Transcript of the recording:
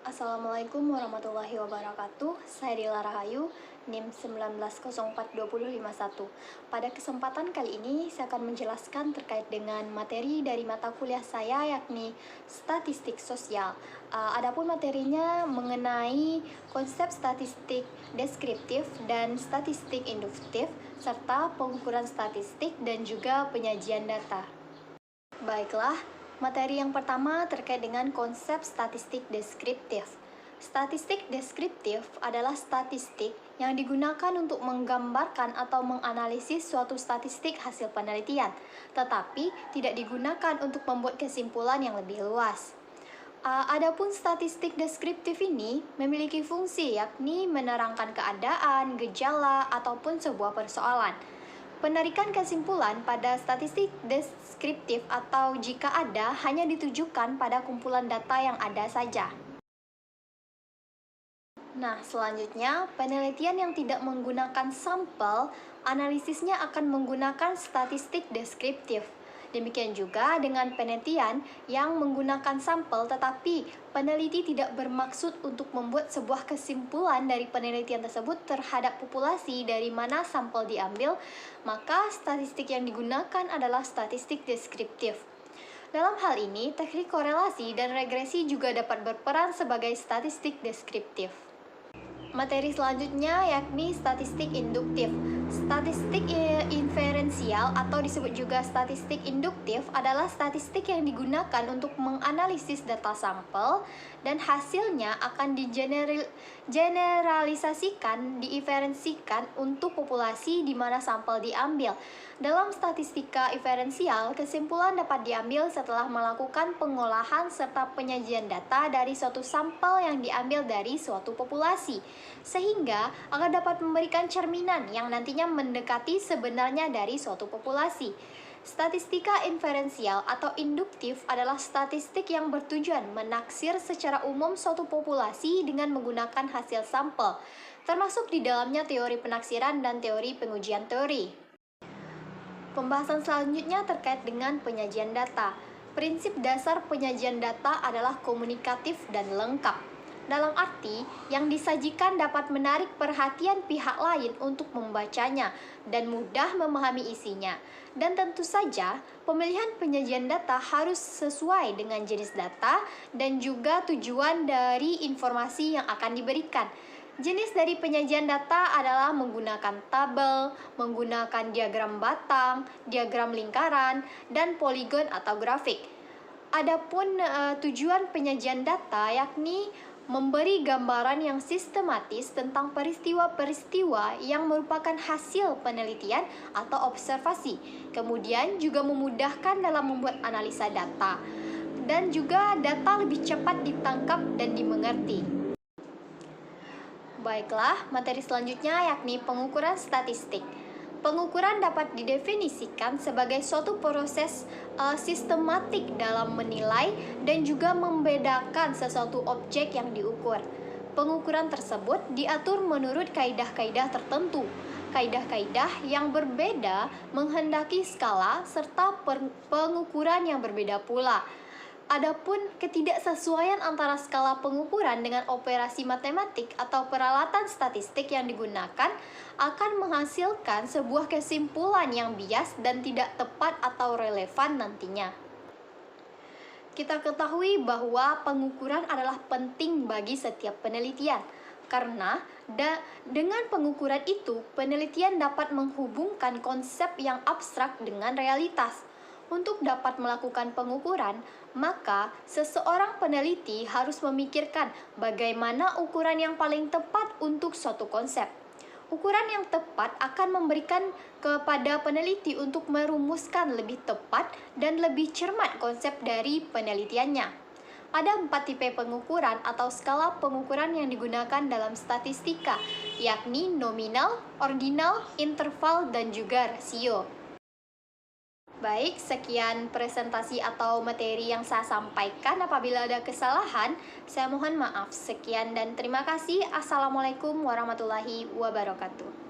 Assalamualaikum warahmatullahi wabarakatuh. Saya Dila Rahayu, NIM 19042051. Pada kesempatan kali ini, saya akan menjelaskan terkait dengan materi dari mata kuliah saya, yakni Statistik Sosial. Adapun materinya mengenai konsep statistik deskriptif dan statistik induktif, serta pengukuran statistik dan juga penyajian data. Baiklah, materi yang pertama terkait dengan konsep statistik deskriptif. Statistik deskriptif adalah statistik yang digunakan untuk menggambarkan atau menganalisis suatu statistik hasil penelitian, tetapi tidak digunakan untuk membuat kesimpulan yang lebih luas. Adapun statistik deskriptif ini memiliki fungsi yakni menerangkan keadaan, gejala, ataupun sebuah persoalan. Penarikan kesimpulan pada statistik deskriptif atau jika ada hanya ditujukan pada kumpulan data yang ada saja. Nah, selanjutnya, penelitian yang tidak menggunakan sampel, analisisnya akan menggunakan statistik deskriptif. Demikian juga dengan penelitian yang menggunakan sampel, tetapi peneliti tidak bermaksud untuk membuat sebuah kesimpulan dari penelitian tersebut terhadap populasi dari mana sampel diambil, maka statistik yang digunakan adalah statistik deskriptif. Dalam hal ini, teknik korelasi dan regresi juga dapat berperan sebagai statistik deskriptif. Materi selanjutnya yakni statistik induktif. Statistik inferensial atau disebut juga statistik induktif adalah statistik yang digunakan untuk menganalisis data sampel dan hasilnya akan diinferensikan untuk populasi di mana sampel diambil. Dalam statistika inferensial, kesimpulan dapat diambil setelah melakukan pengolahan serta penyajian data dari suatu sampel yang diambil dari suatu populasi, sehingga akan dapat memberikan cerminan yang nantinya mendekati sebenarnya dari suatu populasi. Statistika inferensial atau induktif adalah statistik yang bertujuan menaksir secara umum suatu populasi dengan menggunakan hasil sampel, termasuk di dalamnya teori penaksiran dan teori pengujian teori. Pembahasan selanjutnya terkait dengan penyajian data. Prinsip dasar penyajian data adalah komunikatif dan lengkap. Dalam arti, yang disajikan dapat menarik perhatian pihak lain untuk membacanya dan mudah memahami isinya. Dan tentu saja, pemilihan penyajian data harus sesuai dengan jenis data dan juga tujuan dari informasi yang akan diberikan. Jenis dari penyajian data adalah menggunakan tabel, menggunakan diagram batang, diagram lingkaran, dan poligon atau grafik. Adapun tujuan penyajian data yakni memberi gambaran yang sistematis tentang peristiwa-peristiwa yang merupakan hasil penelitian atau observasi. Kemudian juga memudahkan dalam membuat analisa data, dan juga data lebih cepat ditangkap dan dimengerti. Baiklah, materi selanjutnya yakni pengukuran statistik. Pengukuran dapat didefinisikan sebagai suatu proses sistematik dalam menilai dan juga membedakan sesuatu objek yang diukur. Pengukuran tersebut diatur menurut kaidah-kaidah tertentu. Kaidah-kaidah yang berbeda menghendaki skala serta pengukuran yang berbeda pula. Adapun ketidaksesuaian antara skala pengukuran dengan operasi matematik atau peralatan statistik yang digunakan akan menghasilkan sebuah kesimpulan yang bias dan tidak tepat atau relevan nantinya. Kita ketahui bahwa pengukuran adalah penting bagi setiap penelitian, karena dengan pengukuran itu, penelitian dapat menghubungkan konsep yang abstrak dengan realitas. Untuk dapat melakukan pengukuran, maka seseorang peneliti harus memikirkan bagaimana ukuran yang paling tepat untuk suatu konsep. Ukuran yang tepat akan memberikan kepada peneliti untuk merumuskan lebih tepat dan lebih cermat konsep dari penelitiannya. Ada 4 tipe pengukuran atau skala pengukuran yang digunakan dalam statistika, yakni nominal, ordinal, interval, dan juga rasio. Baik, sekian presentasi atau materi yang saya sampaikan. Apabila ada kesalahan, saya mohon maaf. Sekian dan terima kasih. Assalamualaikum warahmatullahi wabarakatuh.